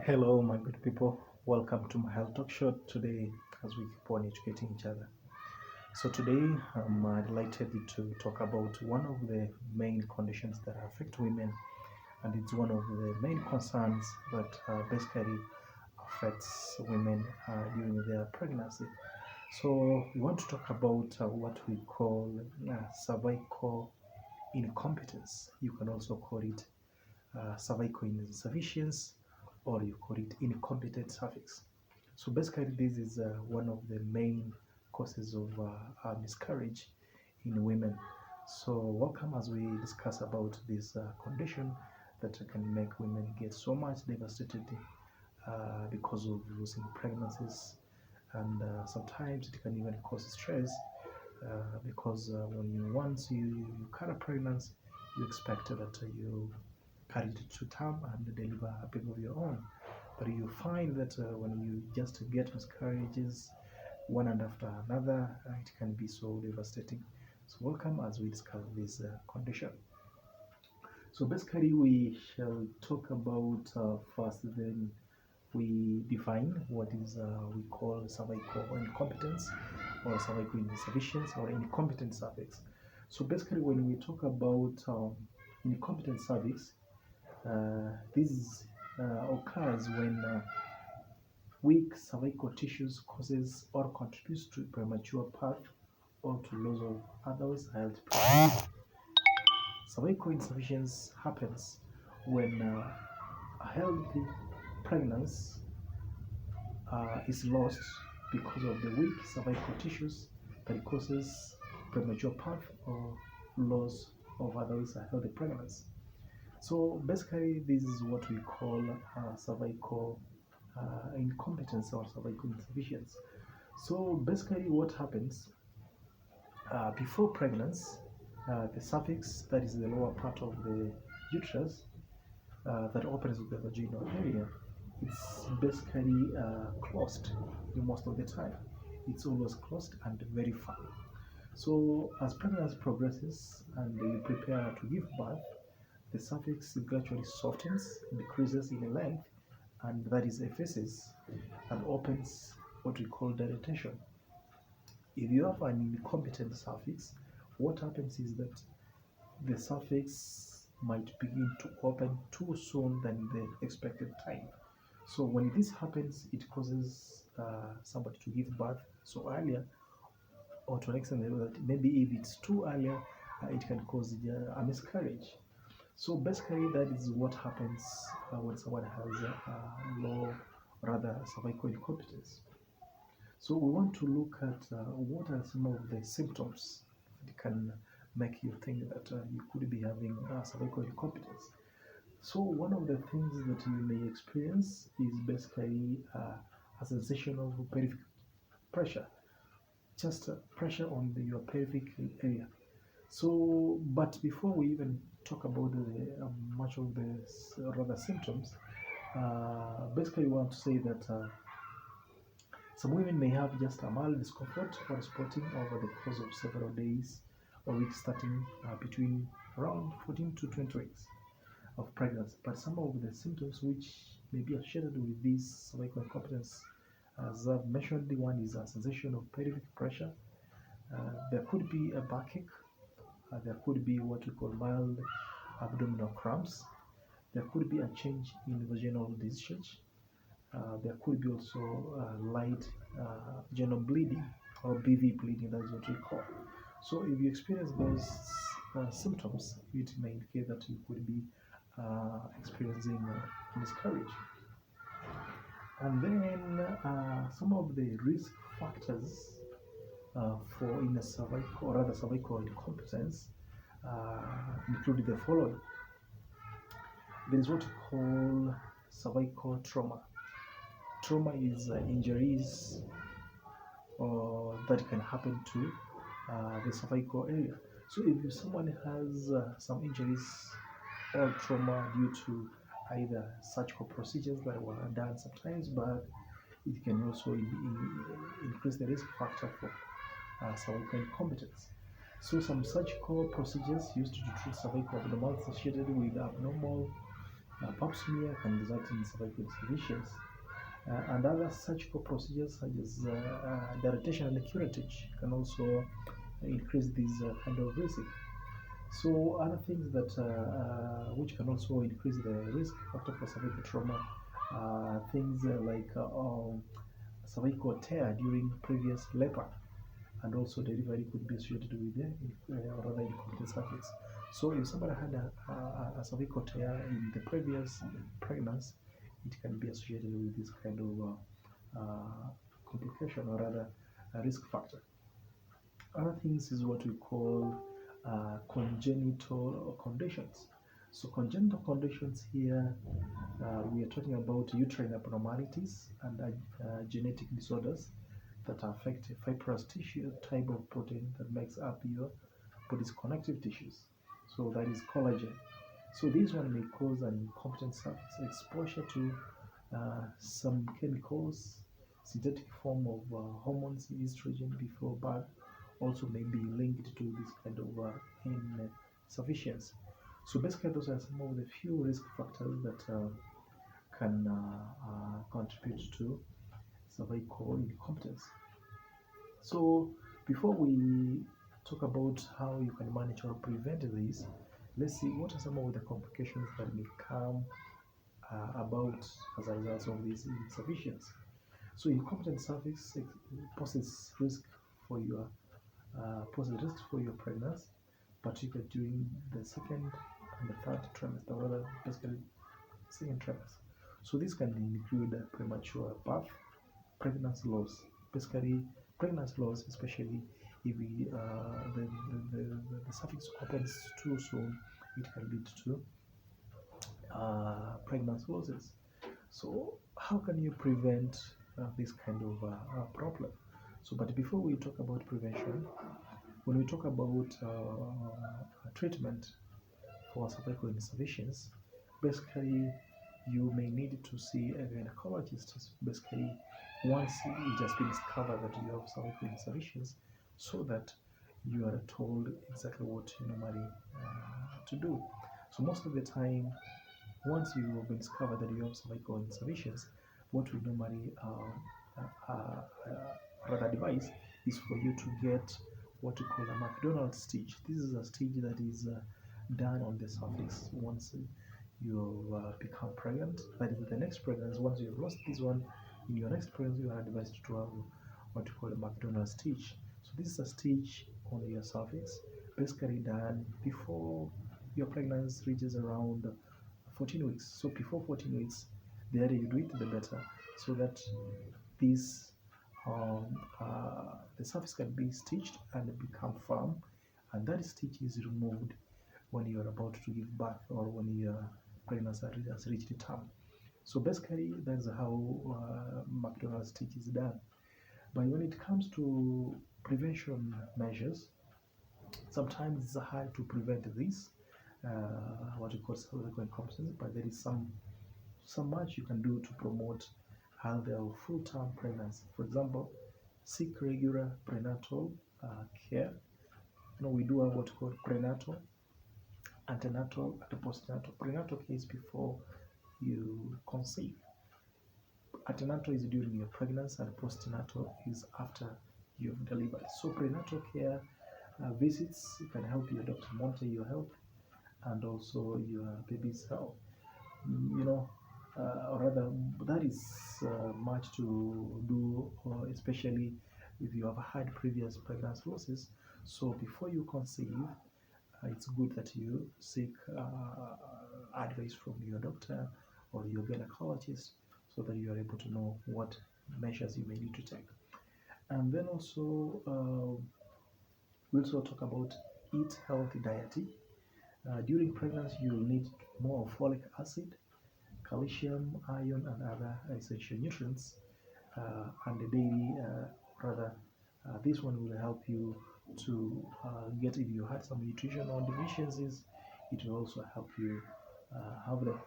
Hello, my good people. Welcome to my health talk show today as we keep on educating each other. So, today I'm delighted to talk about one of the main conditions that affect women, and it's one of the main concerns that basically affects women during their pregnancy. So, we want to talk about what we call cervical incompetence. You can also call it cervical insufficiency, or you call it incompetent cervix. So basically, this is one of the main causes of miscarriage in women. So welcome as we discuss about this condition that can make women get so much devastated because of losing pregnancies, and sometimes it can even cause stress because when you once you carry pregnancy, you expect that you carry it to term and deliver a baby of your own. But you find that when you just get miscarriages one and after another, it can be so devastating. So welcome as we discuss this condition. So basically we shall talk about first, then we define what is we call cervical incompetence or cervical insufficiency or incompetent cervix. So basically when we talk about incompetent cervix, this occurs when weak cervical tissues causes or contributes to premature birth or to loss of otherwise healthy pregnancy. Cervical insufficiency happens when a healthy pregnancy is lost because of the weak cervical tissues that causes premature birth or loss of otherwise healthy pregnancy. So basically, this is what we call cervical incompetence or cervical insufficiency. So basically, what happens before pregnancy, the cervix, that is the lower part of the uterus that opens with the vaginal area, it's basically closed most of the time. It's always closed and very firm. So as pregnancy progresses and you prepare to give birth, the cervix gradually softens, decreases in length, and that is effaces and opens what we call dilatation. If you have an incompetent cervix, what happens is that the cervix might begin to open too soon than the expected time. So when this happens, it causes somebody to give birth so earlier, or to an extent that maybe if it's too earlier, it can cause a miscarriage. So basically, that is what happens when someone has low, rather cervical incompetence. So we want to look at what are some of the symptoms that can make you think that you could be having cervical incompetence. So one of the things that you may experience is basically a sensation of pelvic pressure, just pressure on your pelvic area. So, but before we even talk about much of the rather symptoms, basically we want to say that some women may have just a mild discomfort or spotting over the course of several days or weeks, starting between around 14 to 20 weeks of pregnancy. But some of the symptoms which may be associated with this cervical incompetence, as I've mentioned, the one is a sensation of pelvic pressure. There could be a backache. There could be what we call mild abdominal cramps. There could be a change in vaginal discharge. There could be also light vaginal bleeding or BV bleeding, that's what we call. So if you experience those symptoms, it may indicate that you could be experiencing miscarriage. And then some of the risk factors for in a cervical or rather cervical incompetence include the following. There is what we call cervical trauma. Trauma is injuries that can happen to the cervical area. So if someone has some injuries or trauma due to either surgical procedures that were done sometimes, but it can also increase the risk factor for cervical incompetence. So some surgical procedures used to treat cervical abnormalities associated with abnormal Pap smear can result in cervical insufficiency, and other surgical procedures such as dilatation and curettage can also increase this kind of risk. So other things that which can also increase the risk factor for cervical trauma, things like cervical tear during previous labor, and also delivery could be associated with or rather incomplete cervix. So if somebody had a cervical tear in the previous pregnancy, it can be associated with this kind of complication or rather a risk factor. Other things is what we call congenital conditions. So congenital conditions here, we are talking about uterine abnormalities and genetic disorders that affect fibrous tissue type of protein that makes up your body's connective tissues. So that is collagen. So this one may cause an incompetent surface exposure to some chemicals, synthetic form of hormones, estrogen before birth, also may be linked to this kind of insufficiency. So basically, those are some of the few risk factors that can contribute to cervical incompetence. So before we talk about how you can manage or prevent this, let's see what are some of the complications that may come about as a result of this insufficiency. So incompetent cervix poses risk for your pregnancy, particularly during the second and the third trimester, or rather basically second trimester. So this can include premature birth, pregnancy loss, basically pregnancy loss, especially if the cervix opens too soon, it can lead to pregnancy losses. So how can you prevent this kind of problem? So, but before we talk about prevention, when we talk about treatment for cervical insufficiency, basically you may need to see a gynecologist. Basically, once it has been discovered that you have cervical insufficiency, so that you are told exactly what you normally to do. So most of the time, once you have been discovered that you have cervical insufficiency, what we normally rather advise is for you to get what we call a McDonald's stitch. This is a stitch that is done on the cervix once you become pregnant. That is the next pregnancy. Once you have lost this one, in your next pregnancy, you are advised to have what we call a McDonald's stitch. So this is a stitch on your cervix, basically done before your pregnancy reaches around 14 weeks. So before 14 weeks, the earlier you do it, the better, so that this the surface can be stitched and become firm, and that stitch is removed when you are about to give birth or when your pregnancy has reached term. So basically, that's how McDonald's stitch is done. But when it comes to prevention measures, sometimes it's hard to prevent this, what you call cervical incompetence, but there is so much you can do to promote healthy or full-term pregnancy. For example, seek regular prenatal care. We do have what we call prenatal, antenatal, and postnatal. Prenatal care is before you conceive. Antenatal is during your pregnancy, and postnatal is after you've delivered. So prenatal care visits can help your doctor monitor your health and also your baby's health. Or rather, that is much to do, especially if you have had previous pregnancy losses. So before you conceive, it's good that you seek advice from your doctor or your gynecologist, so that you are able to know what measures you may need to take. And then also, we also talk about eat healthy diet. During pregnancy, you will need more folic acid, calcium, iron, and other essential nutrients. And the daily, this one will help you to get, if you had some nutritional deficiencies, it will also help you have them.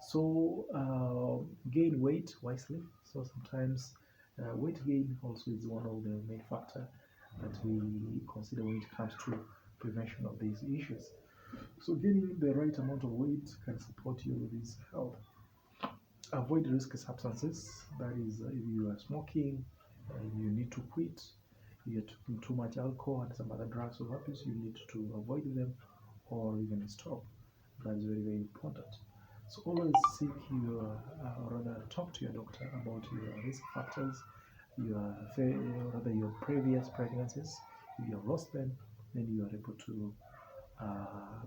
So gain weight wisely. So sometimes weight gain also is one of the main factor that we consider when it comes to prevention of these issues. So gaining the right amount of weight can support you with this health. Avoid risky substances. That is, if you are smoking, you need to quit. If you're taking too much alcohol and some other drugs or habits, you need to avoid them or even stop. That is very, very important. So always seek your, or rather talk to your doctor about your risk factors, your rather your previous pregnancies. If you have lost them, then you are able to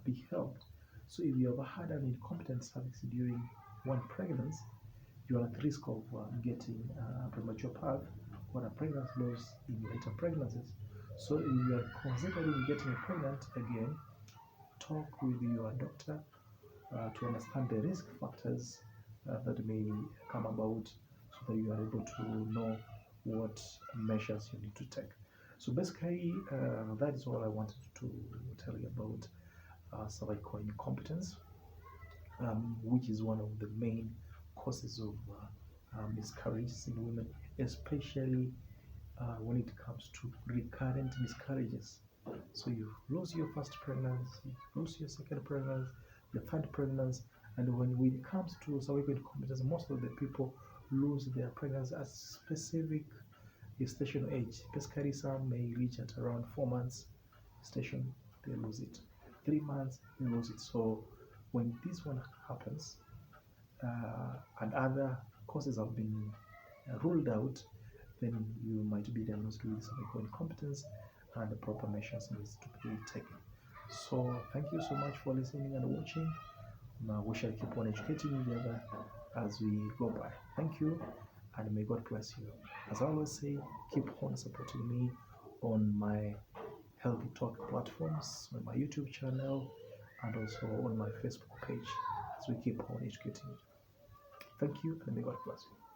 be helped. So if you have had an incompetent cervix during one pregnancy, you are at risk of getting premature birth or a pregnancy loss in later pregnancies. So if you are considering getting pregnant again, talk with your doctor to understand the risk factors that may come about so that you are able to know what measures you need to take. So basically, that is all I wanted to tell you about cervical incompetence, which is one of the main causes of miscarriages in women, especially when it comes to recurrent miscarriages. So you lose your first pregnancy, you lose your second pregnancy, your third pregnancy, and when it comes to cervical incompetence, most of the people lose their pregnancy at specific gestation age. Basically, some may reach at around 4 months gestation, they lose it. 3 months, they lose it. So when this one happens, and other causes have been ruled out, then you might be diagnosed with cervical incompetence and the proper measures needs to be taken. So thank you so much for listening and watching. Now we shall keep on educating each other as we go by. Thank you and may God bless you. As I always say, keep on supporting me on my Healthy Talk platforms, on my YouTube channel, and also on my Facebook page as we keep on educating you. Thank you and may God bless you.